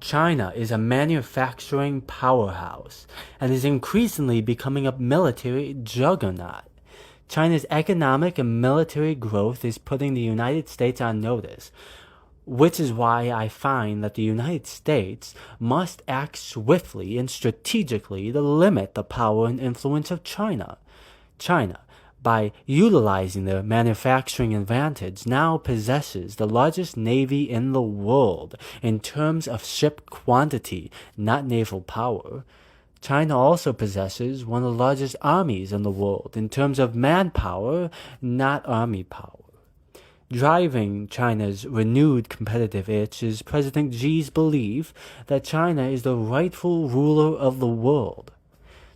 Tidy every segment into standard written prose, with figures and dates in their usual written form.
China is a manufacturing powerhouse and is increasingly becoming a military juggernaut. China's economic and military growth is putting the United States on notice, which is why I find that the United States must act swiftly and strategically to limit the power and influence of China. China, by utilizing their manufacturing advantage, now possesses the largest navy in the world in terms of ship quantity, not naval power. China also possesses one of the largest armies in the world in terms of manpower, not army power. Driving China's renewed competitive itch is President Xi's belief that China is the rightful ruler of the world.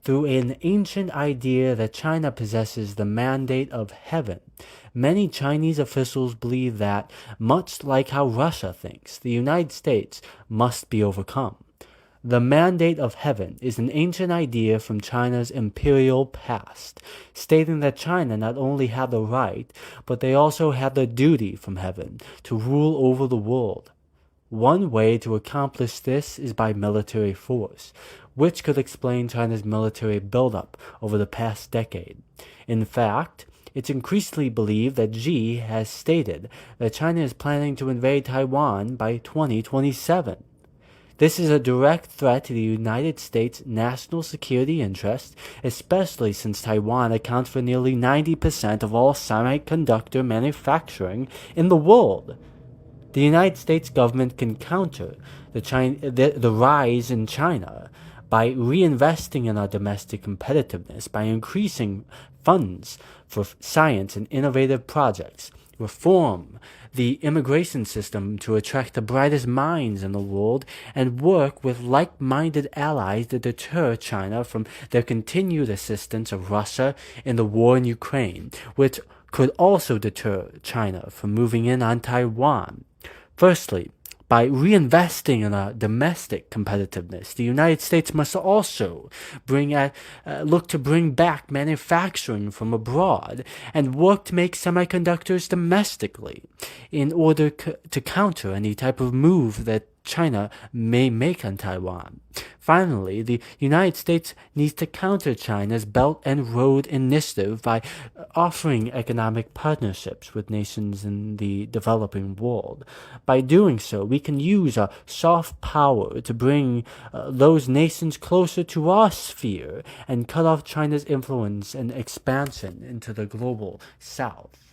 Through an ancient idea that China possesses the mandate of heaven, many Chinese officials believe that, much like how Russia thinks, the United States must be overcome. The mandate of heaven is an ancient idea from China's imperial past, stating that China not only had the right, but they also had the duty from heaven to rule over the world. One way to accomplish this is by military force, which could explain China's military buildup over the past decade. In fact, it's increasingly believed that Xi has stated that China is planning to invade Taiwan by 2027. This is a direct threat to the United States' national security interests, especially since Taiwan accounts for nearly 90% of all semiconductor manufacturing in the world. The United States government can counter the rise in China by reinvesting in our domestic competitiveness, by increasing funds for science and innovative projects, reform the immigration system to attract the brightest minds in the world, and work with like-minded allies to deter China from their continued assistance of Russia in the war in Ukraine, which could also deter China from moving in on Taiwan. Firstly, by reinvesting in our domestic competitiveness, the United States must also look to bring back manufacturing from abroad and work to make semiconductors domestically in order to counter any type of move that China may make on Taiwan. Finally, the United States needs to counter China's Belt and Road Initiative by offering economic partnerships with nations in the developing world. By doing so, we can use our soft power to bring those nations closer to our sphere and cut off China's influence and expansion into the global south.